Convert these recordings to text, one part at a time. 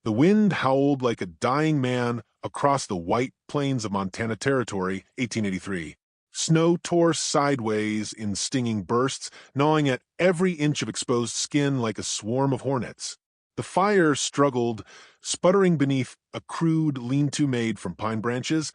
The wind howled like a dying man across the white plains of Montana Territory, 1883. Snow tore sideways in stinging bursts, gnawing at every inch of exposed skin like a swarm of hornets. The fire struggled, sputtering beneath a crude lean-to made from pine branches,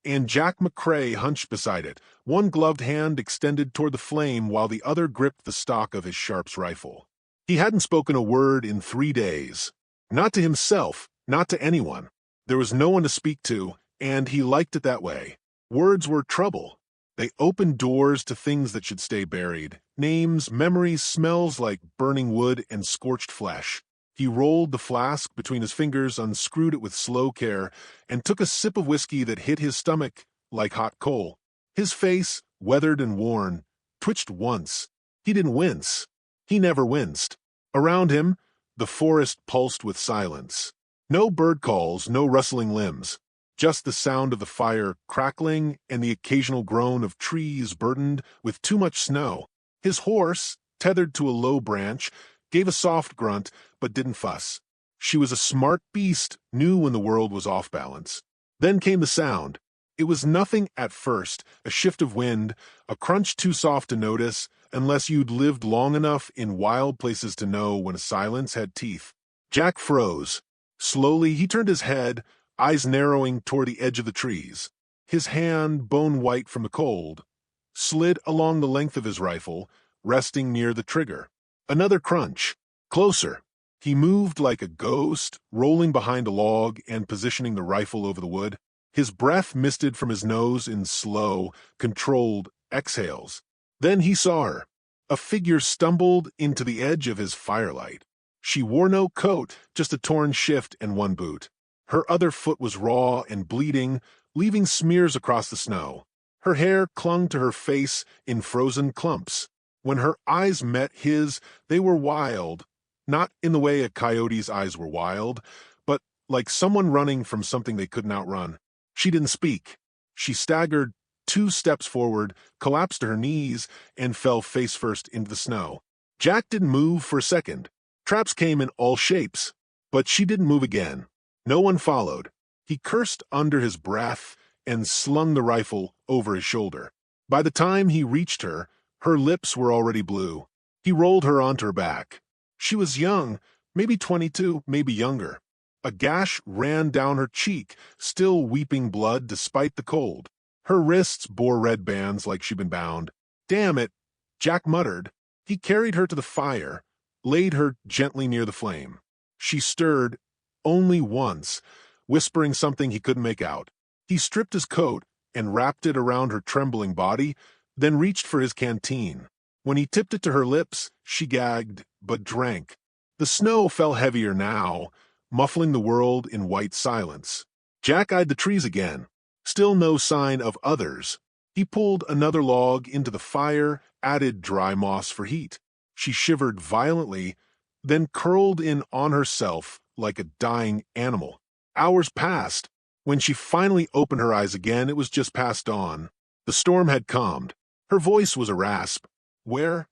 and Jack McCrae hunched beside it, one gloved hand extended toward the flame while the other gripped the stock of his Sharps rifle. He hadn't spoken a word in 3 days. Not to himself, not to anyone. There was no one to speak to, and he liked it that way. Words were trouble. They opened doors to things that should stay buried. Names, memories, smells like burning wood and scorched flesh. He rolled the flask between his fingers, unscrewed it with slow care, and took a sip of whiskey that hit his stomach like hot coal. His face, weathered and worn, twitched once. He didn't wince. He never winced. Around him, the forest pulsed with silence. No bird calls, no rustling limbs. Just the sound of the fire crackling and the occasional groan of trees burdened with too much snow. His horse, tethered to a low branch, gave a soft grunt but didn't fuss. She was a smart beast, knew when the world was off balance. Then came the sound. It was nothing at first, a shift of wind, a crunch too soft to notice, unless you'd lived long enough in wild places to know when a silence had teeth. Jack froze. Slowly he turned his head, eyes narrowing toward the edge of the trees. His hand, bone white from the cold, slid along the length of his rifle, resting near the trigger. Another crunch. Closer. He moved like a ghost, rolling behind a log and positioning the rifle over the wood. His breath misted from his nose in slow, controlled exhales. Then he saw her. A figure stumbled into the edge of his firelight. She wore no coat, just a torn shift and one boot. Her other foot was raw and bleeding, leaving smears across the snow. Her hair clung to her face in frozen clumps. When her eyes met his, they were wild, not in the way a coyote's eyes were wild, but like someone running from something they couldn't outrun. She didn't speak. She staggered 2 steps forward, collapsed to her knees, and fell face first into the snow. Jack didn't move for a second. Traps came in all shapes, but she didn't move again. No one followed. He cursed under his breath and slung the rifle over his shoulder. By the time he reached her, her lips were already blue. He rolled her onto her back. She was young, maybe 22, maybe younger. A gash ran down her cheek, still weeping blood despite the cold. Her wrists bore red bands like she'd been bound. "Damn it," Jack muttered. He carried her to the fire, laid her gently near the flame. She stirred only once, whispering something he couldn't make out. He stripped his coat and wrapped it around her trembling body, then reached for his canteen. When he tipped it to her lips, she gagged, but drank. The snow fell heavier now, muffling the world in white silence. Jack eyed the trees again. Still no sign of others. He pulled another log into the fire, added dry moss for heat. She shivered violently, then curled in on herself like a dying animal. Hours passed. When she finally opened her eyes again, it was just past dawn. The storm had calmed. Her voice was a rasp. "Where?"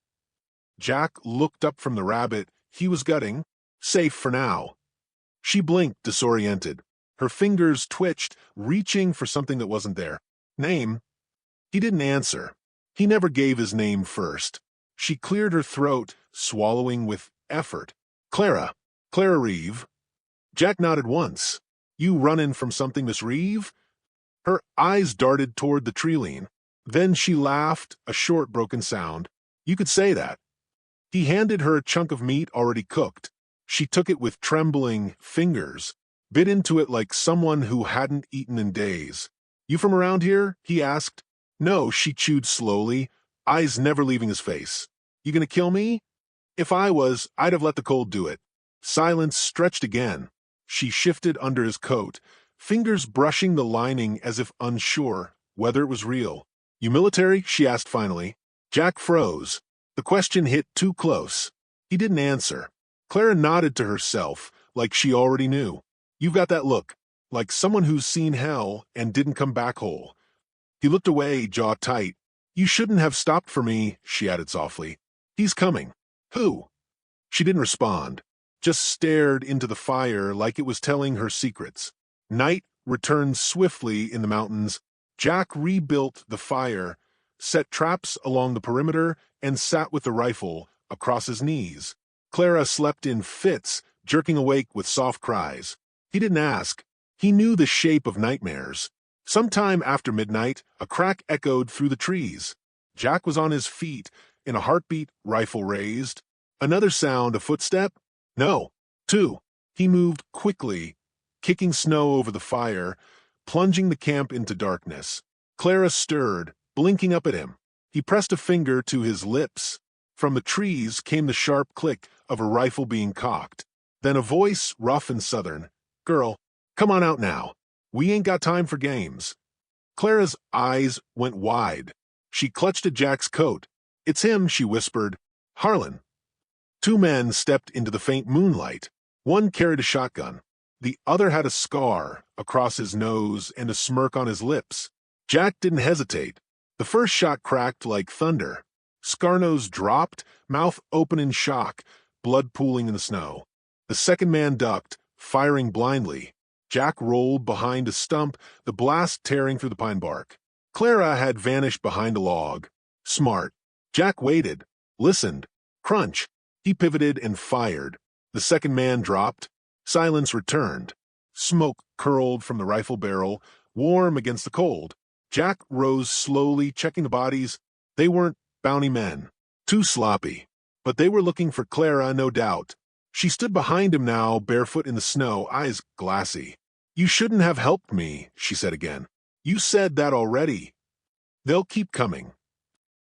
Jack looked up from the rabbit he was gutting. "Safe for now." She blinked, disoriented. Her fingers twitched, reaching for something that wasn't there. "Name?" He didn't answer. He never gave his name first. She cleared her throat, swallowing with effort. "Clara. Clara Reeve." Jack nodded once. "You runnin' from something, Miss Reeve?" Her eyes darted toward the tree-lean. Then she laughed, a short, broken sound. "You could say that." He handed her a chunk of meat already cooked. She took it with trembling fingers, bit into it like someone who hadn't eaten in days. "You from around here?" he asked. "No," she chewed slowly, eyes never leaving his face. "You gonna kill me?" "If I was, I'd have let the cold do it." Silence stretched again. She shifted under his coat, fingers brushing the lining as if unsure whether it was real. "You military?" she asked finally. Jack froze. The question hit too close. He didn't answer. Clara nodded to herself, like she already knew. "You've got that look, like someone who's seen hell and didn't come back whole." He looked away, jaw tight. "You shouldn't have stopped for me," she added softly. "He's coming." "Who?" She didn't respond. just stared into the fire like it was telling her secrets. Night returned swiftly in the mountains. Jack rebuilt the fire, set traps along the perimeter, and sat with the rifle across his knees. Clara slept in fits, jerking awake with soft cries. He didn't ask. He knew the shape of nightmares. Sometime after midnight, a crack echoed through the trees. Jack was on his feet, in a heartbeat, rifle raised. Another sound, a footstep? No, two. He moved quickly, kicking snow over the fire, plunging the camp into darkness. Clara stirred, blinking up at him. He pressed a finger to his lips. From the trees came the sharp click of a rifle being cocked. Then a voice, rough and southern. "Girl, come on out now. We ain't got time for games." Clara's eyes went wide. She clutched at Jack's coat. "It's him," she whispered. "Harlan." Two men stepped into the faint moonlight. One carried a shotgun. The other had a scar across his nose and a smirk on his lips. Jack didn't hesitate. The first shot cracked like thunder. Scarnose dropped, mouth open in shock, blood pooling in the snow. The second man ducked, firing blindly. Jack rolled behind a stump, the blast tearing through the pine bark. Clara had vanished behind a log. Smart. Jack waited, listened. Crunch. He pivoted and fired. The second man dropped. Silence returned. Smoke curled from the rifle barrel, warm against the cold. Jack rose slowly, checking the bodies. They weren't bounty men. Too sloppy. But they were looking for Clara, no doubt. She stood behind him now, barefoot in the snow, eyes glassy. "You shouldn't have helped me," she said again. "You said that already." "They'll keep coming."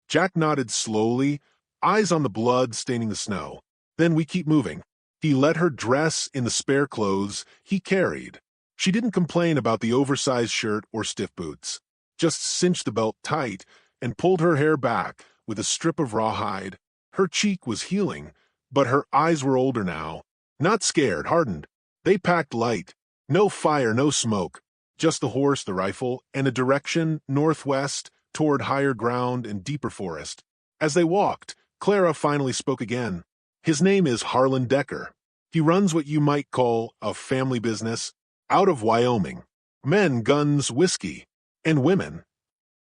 Jack nodded slowly, eyes on the blood staining the snow. "Then we keep moving." He let her dress in the spare clothes he carried. She didn't complain about the oversized shirt or stiff boots. Just cinched the belt tight and pulled her hair back with a strip of rawhide. Her cheek was healing, but her eyes were older now. Not scared, hardened. They packed light. No fire, no smoke. Just the horse, the rifle, and a direction northwest toward higher ground and deeper forest. As they walked, Clara finally spoke again. "His name is Harlan Decker. He runs what you might call a family business out of Wyoming. Men, guns, whiskey, and women."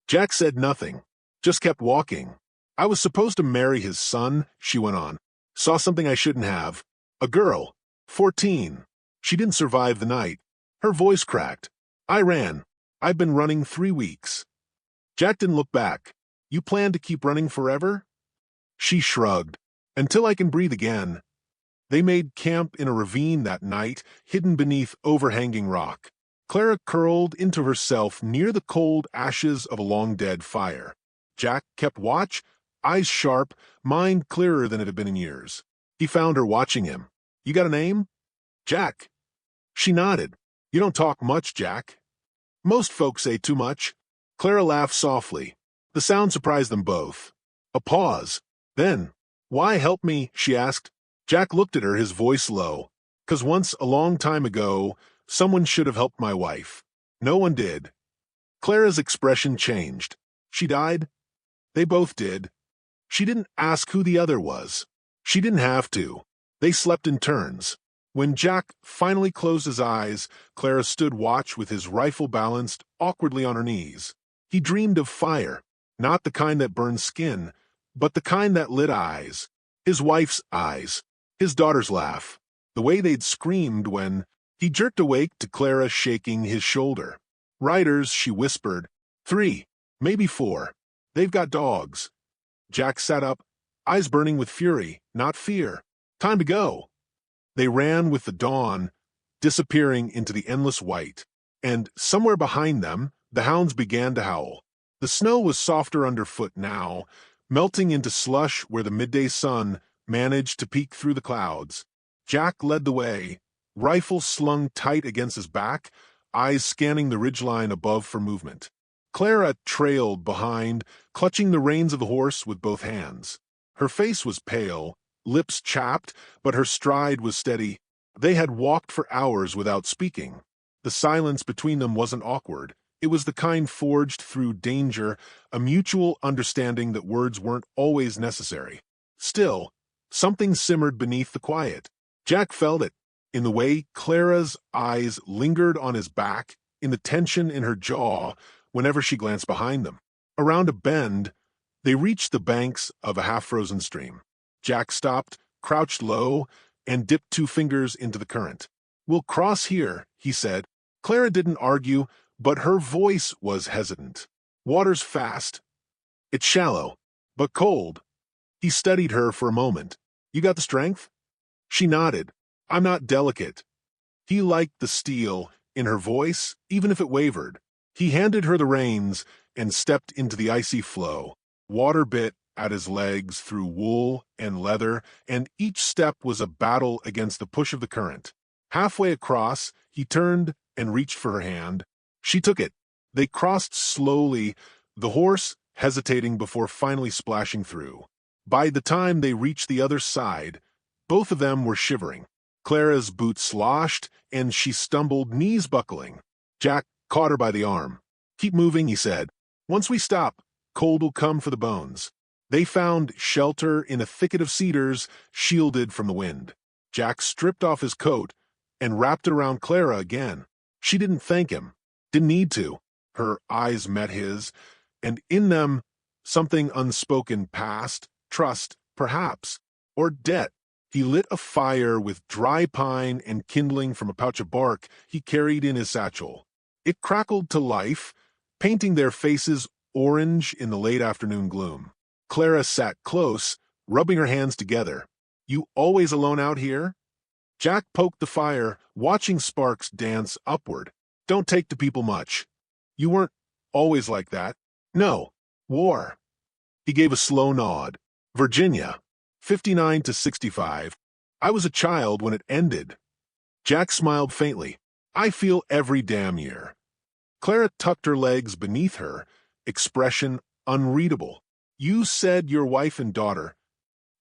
Jack said nothing, just kept walking. "I was supposed to marry his son," she went on. "Saw something I shouldn't have. A girl, 14. She didn't survive the night. Her voice cracked. I ran. I've been running 3 weeks." Jack didn't look back. "You plan to keep running forever?" She shrugged. "Until I can breathe again." They made camp in a ravine that night, hidden beneath overhanging rock. Clara curled into herself near the cold ashes of a long-dead fire. Jack kept watch, eyes sharp, mind clearer than it had been in years. He found her watching him. "You got a name?" "Jack." She nodded. "You don't talk much, Jack." "Most folks say too much." Clara laughed softly. The sound surprised them both. A pause. Then, "Why help me?" she asked. Jack looked at her, his voice low. "'Cause once, a long time ago, someone should have helped my wife. No one did." Clara's expression changed. "She died?" "They both did." She didn't ask who the other was. She didn't have to. They slept in turns. When Jack finally closed his eyes, Clara stood watch with his rifle balanced awkwardly on her knees. He dreamed of fire, not the kind that burned skin, but the kind that lit eyes. His wife's eyes. His daughter's laugh. The way they'd screamed when he jerked awake to Clara shaking his shoulder. "Riders," she whispered. 3, maybe 4. "They've got dogs." Jack sat up, eyes burning with fury, not fear. "Time to go." They ran with the dawn, disappearing into the endless white. And somewhere behind them, the hounds began to howl. The snow was softer underfoot now, melting into slush where the midday sun managed to peek through the clouds. Jack led the way, rifle slung tight against his back, eyes scanning the ridgeline above for movement. Clara trailed behind, clutching the reins of the horse with both hands. Her face was pale, lips chapped, but her stride was steady. They had walked for hours without speaking. The silence between them wasn't awkward. It was the kind forged through danger, a mutual understanding that words weren't always necessary. Still, something simmered beneath the quiet. Jack felt it, in the way Clara's eyes lingered on his back, in the tension in her jaw whenever she glanced behind them. Around a bend, they reached the banks of a half-frozen stream. Jack stopped, crouched low, and dipped 2 fingers into the current. "We'll cross here," he said. Clara didn't argue, but her voice was hesitant. "Water's fast. It's shallow, but cold." He studied her for a moment. "You got the strength?" She nodded. "I'm not delicate." He liked the steel in her voice, even if it wavered. He handed her the reins and stepped into the icy flow. Water bit at his legs through wool and leather, and each step was a battle against the push of the current. Halfway across, he turned and reached for her hand. She took it. They crossed slowly, the horse hesitating before finally splashing through. By the time they reached the other side, both of them were shivering. Clara's boots sloshed, and she stumbled, knees buckling. Jack caught her by the arm. "Keep moving," he said. "Once we stop, cold will come for the bones." They found shelter in a thicket of cedars, shielded from the wind. Jack stripped off his coat and wrapped it around Clara again. She didn't thank him, didn't need to. Her eyes met his, and in them something unspoken passed, trust, perhaps, or debt. He lit a fire with dry pine and kindling from a pouch of bark he carried in his satchel. It crackled to life, painting their faces orange in the late afternoon gloom. Clara sat close, rubbing her hands together. "You always alone out here?" Jack poked the fire, watching sparks dance upward. "Don't take to people much." "You weren't always like that." "No. War." He gave a slow nod. "Virginia. 59 to 65. I was a child when it ended." Jack smiled faintly. "I feel every damn year." Clara tucked her legs beneath her, expression unreadable. "You said your wife and daughter."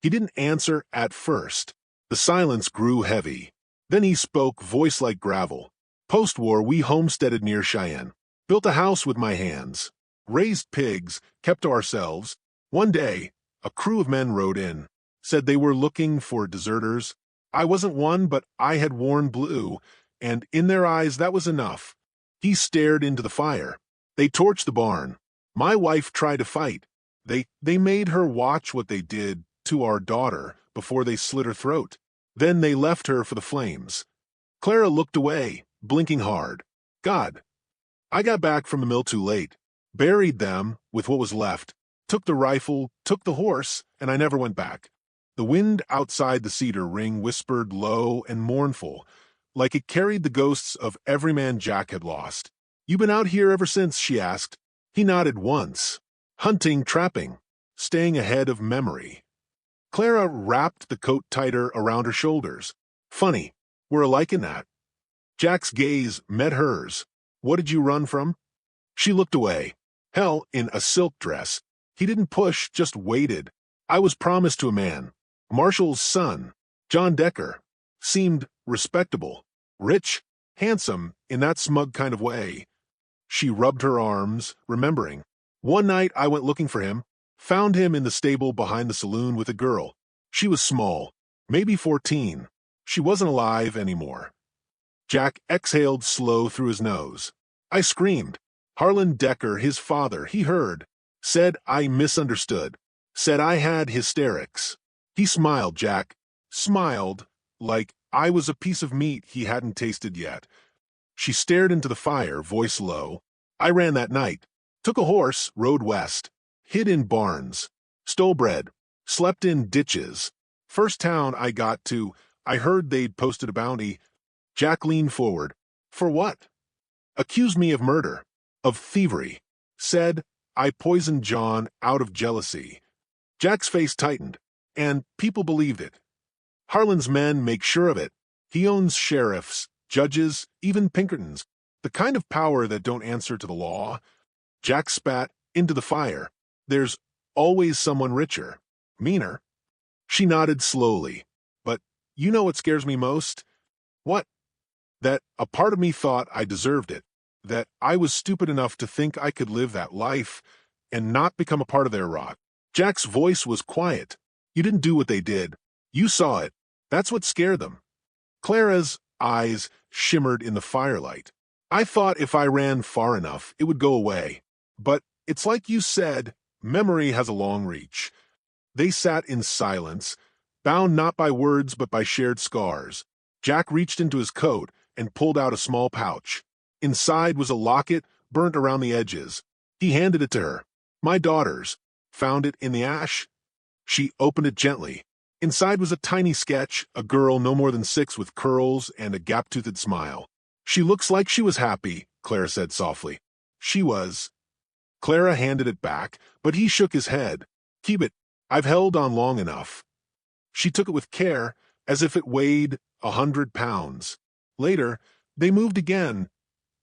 He didn't answer at first. The silence grew heavy. Then he spoke, voice like gravel. "Post-war, we homesteaded near Cheyenne. Built a house with my hands. Raised pigs, kept to ourselves. One day, a crew of men rode in. Said they were looking for deserters. I wasn't one, but I had worn blue, and in their eyes that was enough." He stared into the fire. "They torched the barn. My wife tried to fight. They made her watch what they did to our daughter before they slit her throat. Then they left her for the flames." Clara looked away, blinking hard. "God. I got back from the mill too late. Buried them with what was left. Took the rifle, took the horse, and I never went back." The wind outside the cedar ring whispered low and mournful, like it carried the ghosts of every man Jack had lost. "You been out here ever since?" she asked. He nodded once. "Hunting, trapping, staying ahead of memory." Clara wrapped the coat tighter around her shoulders. "Funny, we're alike in that." Jack's gaze met hers. "What did you run from?" She looked away. "Hell, in a silk dress." He didn't push, just waited. "I was promised to a man. Marshall's son, John Decker. Seemed respectable. Rich, handsome, in that smug kind of way." She rubbed her arms, remembering. "One night I went looking for him. Found him in the stable behind the saloon with a girl. She was small, maybe 14. She wasn't alive anymore." Jack exhaled slow through his nose. "I screamed. Harlan Decker, his father, he heard. Said I misunderstood. Said I had hysterics." He smiled, Jack. Smiled, like I was a piece of meat he hadn't tasted yet. She stared into the fire, voice low. "I ran that night. Took a horse, rode west. Hid in barns. Stole bread. Slept in ditches. First town I got to, I heard they'd posted a bounty." Jack leaned forward. "For what?" "Accused me of murder. Of thievery. Said I poisoned John out of jealousy." Jack's face tightened. "And people believed it. Harlan's men make sure of it. He owns sheriffs, judges, even Pinkertons. The kind of power that don't answer to the law." Jack spat into the fire. "There's always someone richer. Meaner." She nodded slowly. "But you know what scares me most?" "What?" "That a part of me thought I deserved it. That I was stupid enough to think I could live that life and not become a part of their rot." Jack's voice was quiet. "You didn't do what they did. You saw it. That's what scared them. Clara's eyes shimmered in the firelight. I thought if I ran far enough, it would go away. But it's like you said, memory has a long reach. They sat in silence, bound not by words but by shared scars. Jack reached into his coat and pulled out a small pouch. Inside was a locket burnt around the edges. He handed it to her. My daughter's. Found it in the ash? She opened it gently. Inside was a tiny sketch, a girl no more than 6 with curls and a gap-toothed smile. She looks like she was happy, Clara said softly. She was. Clara handed it back, but he shook his head. Keep it. I've held on long enough. She took it with care, as if it weighed 100 pounds. Later, they moved again,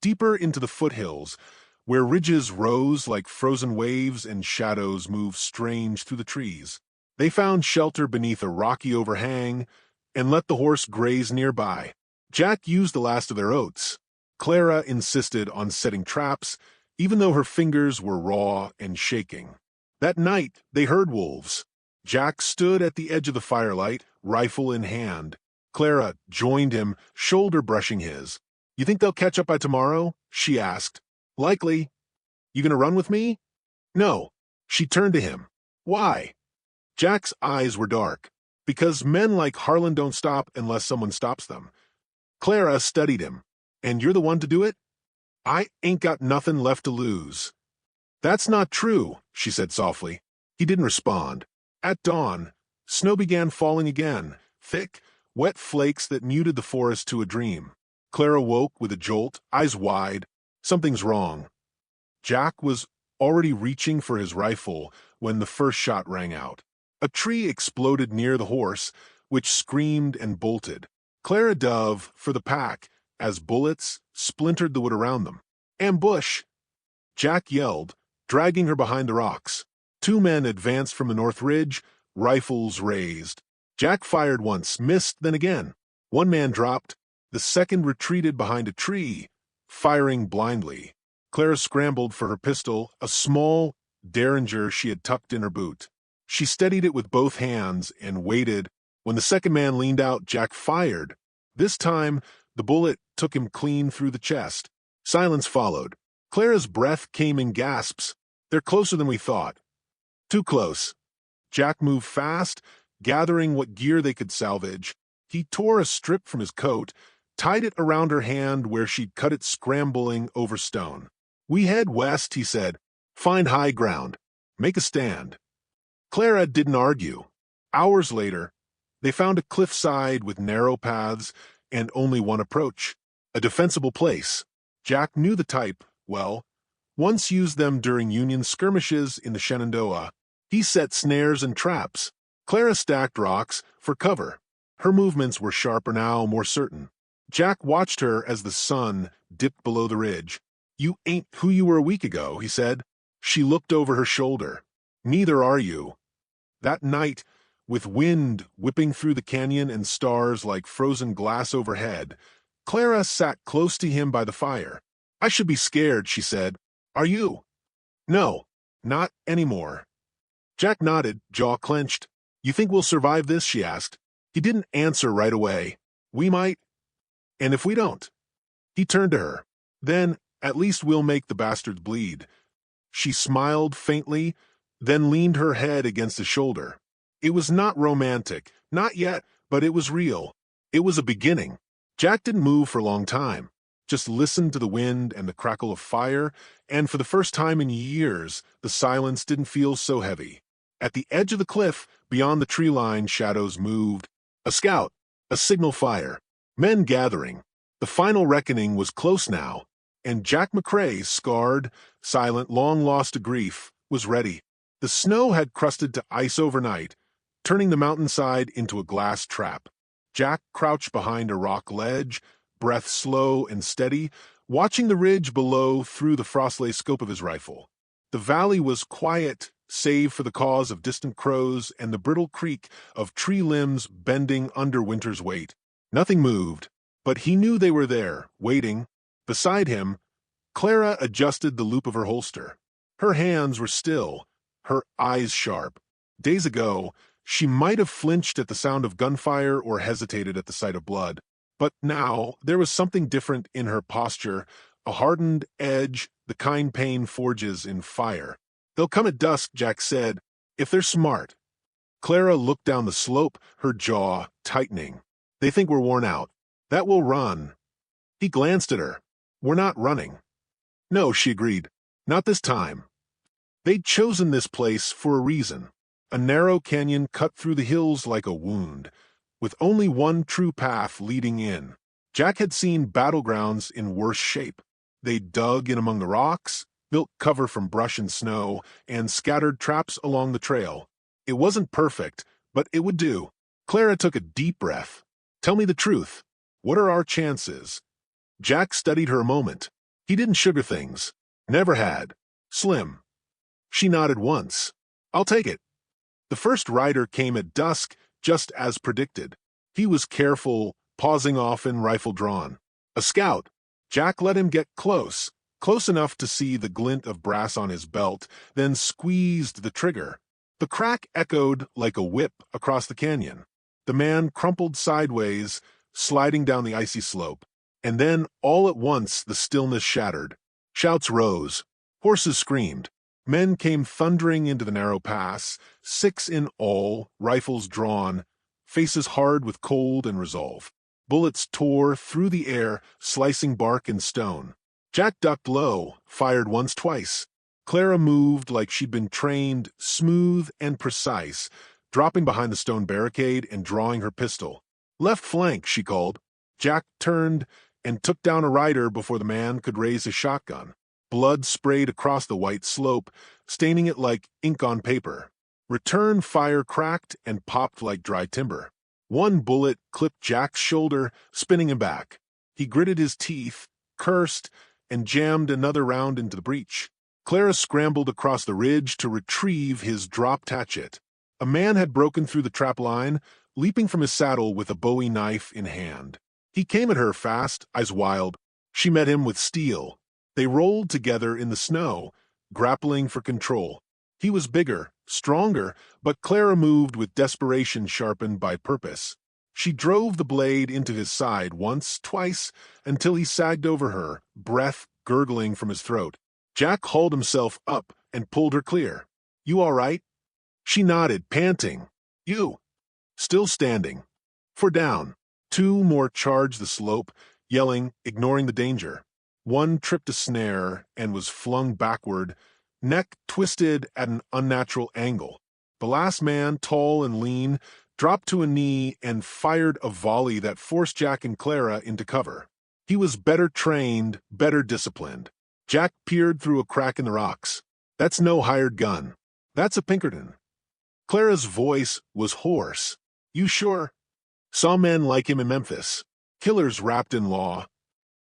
deeper into the foothills, where ridges rose like frozen waves and shadows moved strange through the trees. They found shelter beneath a rocky overhang and let the horse graze nearby. Jack used the last of their oats. Clara insisted on setting traps, even though her fingers were raw and shaking. That night, they heard wolves. Jack stood at the edge of the firelight, rifle in hand. Clara joined him, shoulder brushing his. You think they'll catch up by tomorrow? She asked. Likely. You gonna run with me? No. She turned to him. Why? Jack's eyes were dark. Because men like Harlan don't stop unless someone stops them. Clara studied him. And you're the one to do it? I ain't got nothing left to lose. That's not true, she said softly. He didn't respond. At dawn, snow began falling again, thick, wet flakes that muted the forest to a dream. Clara woke with a jolt, eyes wide. Something's wrong. Jack was already reaching for his rifle when the first shot rang out. A tree exploded near the horse, which screamed and bolted. Clara dove for the pack as bullets splintered the wood around them. Ambush! Jack yelled, dragging her behind the rocks. 2 men advanced from the north ridge, rifles raised. Jack fired once, missed, then again. 1 man dropped. The second retreated behind a tree, firing blindly. Clara scrambled for her pistol, a small Derringer she had tucked in her boot. She steadied it with both hands and waited. When the second man leaned out, Jack fired. This time, the bullet took him clean through the chest. Silence followed. Clara's breath came in gasps. They're closer than we thought. Too close. Jack moved fast, gathering what gear they could salvage. He tore a strip from his coat, tied it around her hand where she'd cut it scrambling over stone. We head west, he said. Find high ground. Make a stand. Clara didn't argue. Hours later, they found a cliffside with narrow paths and only one approach. A defensible place. Jack knew the type well. Once used them during Union skirmishes in the Shenandoah. He set snares and traps. Clara stacked rocks for cover. Her movements were sharper now, more certain. Jack watched her as the sun dipped below the ridge. You ain't who you were a week ago, he said. She looked over her shoulder. Neither are you. That night, with wind whipping through the canyon and stars like frozen glass overhead, Clara sat close to him by the fire. I should be scared, she said. Are you? No, not anymore. Jack nodded, jaw clenched. You think we'll survive this? She asked. He didn't answer right away. We might. And if we don't? He turned to her. Then, at least we'll make the bastards bleed. She smiled faintly, then leaned her head against his shoulder. It was not romantic, not yet, but it was real. It was a beginning. Jack didn't move for a long time, just listened to the wind and the crackle of fire, and for the first time in years, the silence didn't feel so heavy. At the edge of the cliff, beyond the tree line, shadows moved. A scout, a signal fire, men gathering. The final reckoning was close now, and Jack McCrae, scarred, silent, long lost to grief, was ready. The snow had crusted to ice overnight, turning the mountainside into a glass trap. Jack crouched behind a rock ledge, breath slow and steady, watching the ridge below through the frostless scope of his rifle. The valley was quiet, save for the caws of distant crows and the brittle creak of tree limbs bending under winter's weight. Nothing moved, but he knew they were there, waiting. Beside him, Clara adjusted the loop of her holster. Her hands were still, her eyes sharp. Days ago, she might have flinched at the sound of gunfire or hesitated at the sight of blood. But now there was something different in her posture, a hardened edge the kind pain forges in fire. "They'll come at dusk," Jack said, "if they're smart." Clara looked down the slope, her jaw tightening. "They think we're worn out. That we'll run." He glanced at her. "We're not running." "No," she agreed. "Not this time." They'd chosen this place for a reason. A narrow canyon cut through the hills like a wound, with only one true path leading in. Jack had seen battlegrounds in worse shape. They dug in among the rocks, built cover from brush and snow, and scattered traps along the trail. It wasn't perfect, but it would do. Clara took a deep breath. "Tell me the truth. What are our chances?" Jack studied her a moment. He didn't sugar things. Never had. Slim. She nodded once. "I'll take it." The first rider came at dusk, just as predicted. He was careful, pausing often, rifle drawn. A scout. Jack let him get close enough to see the glint of brass on his belt, then squeezed the trigger. The crack echoed like a whip across the canyon. The man crumpled sideways, sliding down the icy slope. And then, all at once, the stillness shattered. Shouts rose. Horses screamed. Men came thundering into the narrow pass, 6 in all, rifles drawn, faces hard with cold and resolve. Bullets tore through the air, slicing bark and stone. Jack ducked low, fired once, twice. Clara moved like she'd been trained, smooth and precise, dropping behind the stone barricade and drawing her pistol. "Left flank," she called. Jack turned and took down a rider before the man could raise his shotgun. Blood sprayed across the white slope, staining it like ink on paper. Return fire cracked and popped like dry timber. One bullet clipped Jack's shoulder, spinning him back. He gritted his teeth, cursed, and jammed another round into the breech. Clara scrambled across the ridge to retrieve his dropped hatchet. A man had broken through the trap line, leaping from his saddle with a Bowie knife in hand. He came at her fast, eyes wild. She met him with steel. They rolled together in the snow, grappling for control. He was bigger, stronger, but Clara moved with desperation sharpened by purpose. She drove the blade into his side once, twice, until he sagged over her, breath gurgling from his throat. Jack hauled himself up and pulled her clear. "You all right?" She nodded, panting. "You." Still standing. For down. 2 more charged the slope, yelling, ignoring the danger. One tripped a snare and was flung backward, neck twisted at an unnatural angle. The last man, tall and lean, dropped to a knee and fired a volley that forced Jack and Clara into cover. He was better trained, better disciplined. Jack peered through a crack in the rocks. "That's no hired gun. That's a Pinkerton." Clara's voice was hoarse. "You sure?" "Saw men like him in Memphis. Killers wrapped in law."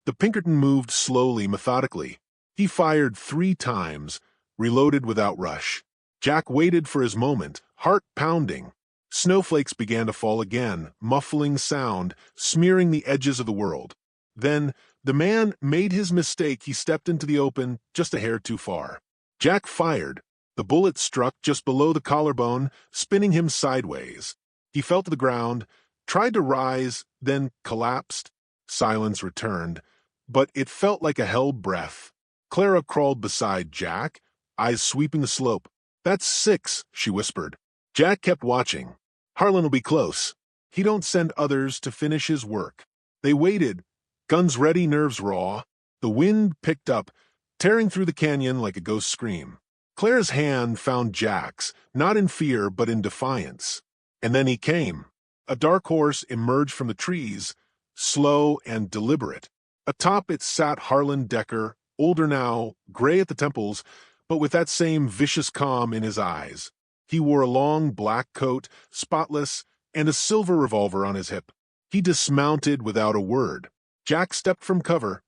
The Pinkerton moved slowly, methodically. He fired 3 times, reloaded without rush. Jack waited for his moment, heart pounding. Snowflakes began to fall again, muffling sound, smearing the edges of the world. Then the man made his mistake. He stepped into the open just a hair too far. Jack fired. The bullet struck just below the collarbone, spinning him sideways. He fell to the ground, tried to rise, then collapsed. Silence returned, but it felt like a held breath. Clara crawled beside Jack, eyes sweeping the slope. "That's 6, she whispered. Jack kept watching. "Harlan will be close. He don't send others to finish his work." They waited, guns ready, nerves raw. The wind picked up, tearing through the canyon like a ghost scream. Clara's hand found Jack's, not in fear but in defiance. And then he came. A dark horse emerged from the trees, slow and deliberate. Atop it sat Harlan Decker, older now, gray at the temples, but with that same vicious calm in his eyes. He wore a long black coat, spotless, and a silver revolver on his hip. He dismounted without a word. Jack stepped from cover,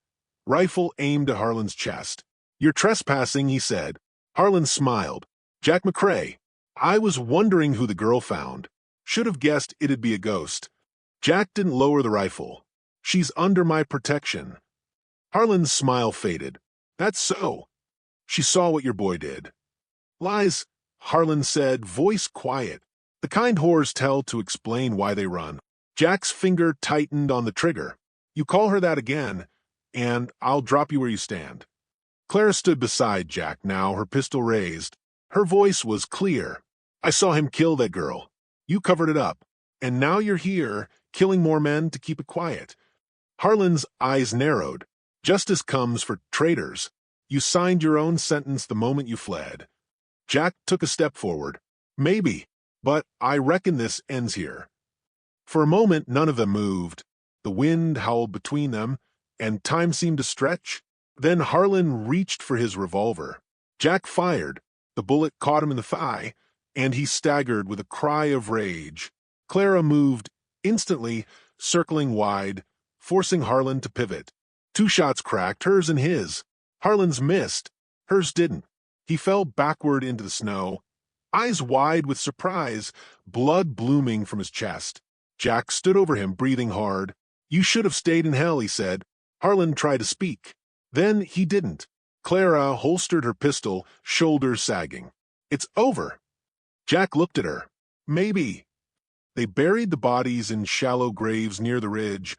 rifle aimed at Harlan's chest. "You're trespassing," he said. Harlan smiled. "Jack McCrae. I was wondering who the girl found. Should have guessed it'd be a ghost." Jack didn't lower the rifle. "She's under my protection." Harlan's smile faded. "That's so. She saw what your boy did." "Lies," Harlan said, voice quiet. "The kind whores tell to explain why they run. Jack's finger tightened on the trigger. "You call her that again, and I'll drop you where you stand." Clara stood beside Jack now, her pistol raised. Her voice was clear. "I saw him kill that girl. You covered it up. And now you're here, killing more men to keep it quiet." Harlan's eyes narrowed. "Justice comes for traitors. You signed your own sentence the moment you fled." Jack took a step forward. "Maybe, but I reckon this ends here." For a moment, none of them moved. The wind howled between them, and time seemed to stretch. Then Harlan reached for his revolver. Jack fired. The bullet caught him in the thigh, and he staggered with a cry of rage. Clara moved instantly, circling wide, forcing Harlan to pivot. 2 shots cracked, hers and his. Harlan's missed. Hers didn't. He fell backward into the snow, eyes wide with surprise, blood blooming from his chest. Jack stood over him, breathing hard. "You should have stayed in hell," he said. Harlan tried to speak. Then he didn't. Clara holstered her pistol, shoulders sagging. "It's over." Jack looked at her. "Maybe." They buried the bodies in shallow graves near the ridge,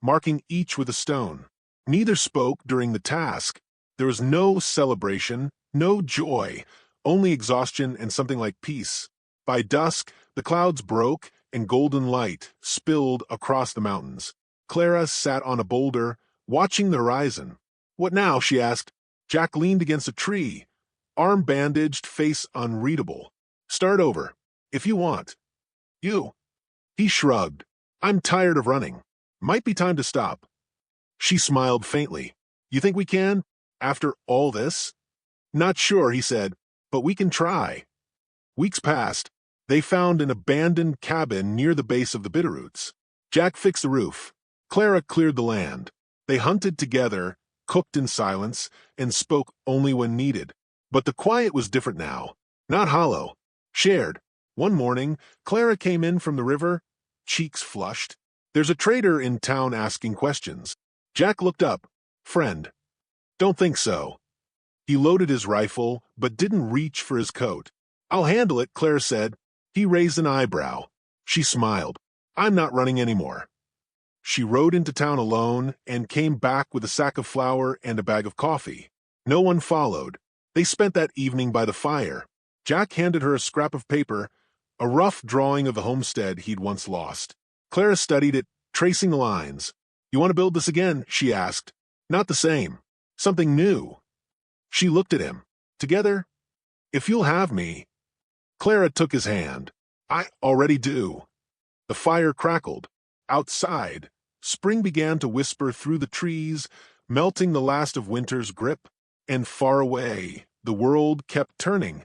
marking each with a stone. Neither spoke during the task. There was no celebration, no joy, only exhaustion and something like peace. By dusk, the clouds broke and golden light spilled across the mountains. Clara sat on a boulder, watching the horizon. "What now?" she asked. Jack leaned against a tree, arm bandaged, face unreadable. "Start over, if you want." "You?" He shrugged. "I'm tired of running. Might be time to stop." She smiled faintly. "You think we can? After all this?" "Not sure," he said, "but we can try." Weeks passed. They found an abandoned cabin near the base of the Bitterroots. Jack fixed the roof. Clara cleared the land. They hunted together, cooked in silence, and spoke only when needed. But the quiet was different now. Not hollow. Shared. One morning, Clara came in from the river, cheeks flushed. "There's a trader in town asking questions." Jack looked up. "Friend." "Don't think so." He loaded his rifle, but didn't reach for his coat. "I'll handle it," Clara said. He raised an eyebrow. She smiled. "I'm not running anymore." She rode into town alone and came back with a sack of flour and a bag of coffee. No one followed. They spent that evening by the fire. Jack handed her a scrap of paper, a rough drawing of the homestead he'd once lost. Clara studied it, tracing the lines. "You want to build this again?" she asked. "Not the same. Something new." She looked at him. "Together? If you'll have me." Clara took his hand. "I already do." The fire crackled. Outside, spring began to whisper through the trees, melting the last of winter's grip. And far away, the world kept turning,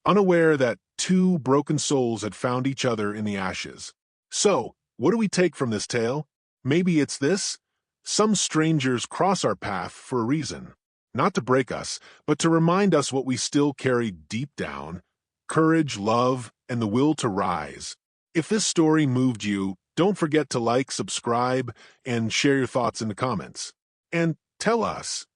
unaware that 2 broken souls had found each other in the ashes. So, what do we take from this tale? Maybe it's this: some strangers cross our path for a reason. Not to break us, but to remind us what we still carry deep down: courage, love, and the will to rise. If this story moved you, don't forget to like, subscribe, and share your thoughts in the comments. And tell us,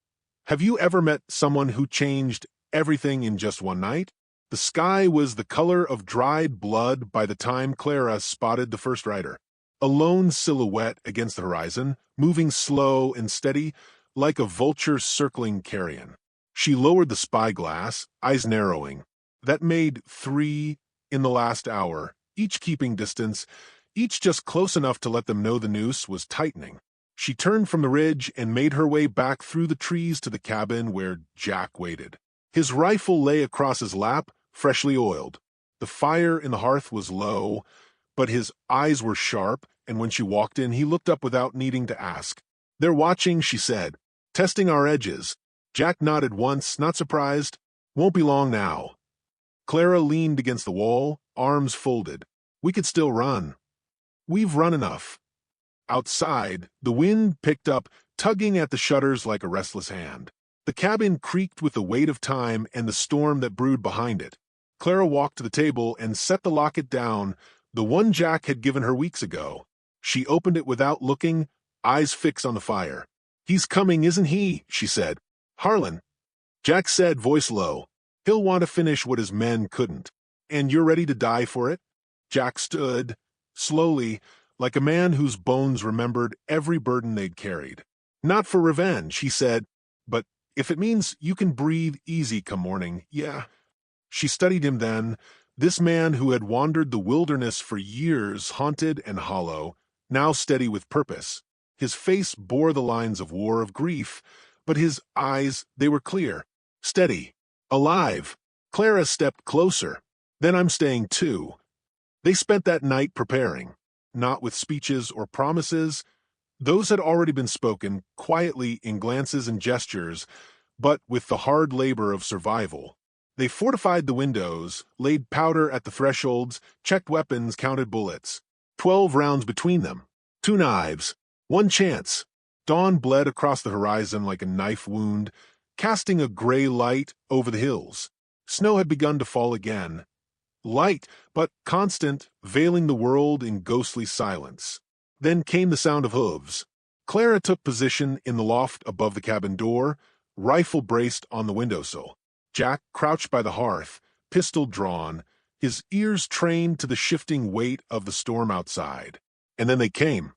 have you ever met someone who changed everything in just one night? The sky was the color of dried blood by the time Clara spotted the first rider. A lone silhouette against the horizon, moving slow and steady, like a vulture circling carrion. She lowered the spyglass, eyes narrowing. That made 3 in the last hour, each keeping distance, each just close enough to let them know the noose was tightening. She turned from the ridge and made her way back through the trees to the cabin where Jack waited. His rifle lay across his lap, freshly oiled. The fire in the hearth was low, but his eyes were sharp, and when she walked in, he looked up without needing to ask. "They're watching," she said, "testing our edges." Jack nodded once, not surprised. "Won't be long now." Clara leaned against the wall, arms folded. "We could still run." "We've run enough." Outside, the wind picked up, tugging at the shutters like a restless hand. The cabin creaked with the weight of time and the storm that brewed behind it. Clara walked to the table and set the locket down, the one Jack had given her weeks ago. She opened it without looking, eyes fixed on the fire. "He's coming, isn't he?" she said. "Harlan." Jack said, voice low. "He'll want to finish what his men couldn't. And you're ready to die for it?" Jack stood, slowly, like a man whose bones remembered every burden they'd carried. Not for revenge, he said, but if it means you can breathe easy come morning, yeah. She studied him then, this man who had wandered the wilderness for years, haunted and hollow, now steady with purpose. His face bore the lines of war, of grief, but his eyes, they were clear, steady, alive. Clara stepped closer. Then I'm staying too. They spent that night preparing, not with speeches or promises. Those had already been spoken, quietly in glances and gestures, but with the hard labor of survival. They fortified the windows, laid powder at the thresholds, checked weapons, counted bullets. 12 rounds between them. 2 knives. 1 chance. Dawn bled across the horizon like a knife wound, casting a gray light over the hills. Snow had begun to fall again. Light, but constant, veiling the world in ghostly silence. Then came the sound of hooves. Clara took position in the loft above the cabin door, rifle braced on the windowsill. Jack crouched by the hearth, pistol drawn, his ears trained to the shifting weight of the storm outside. And then they came.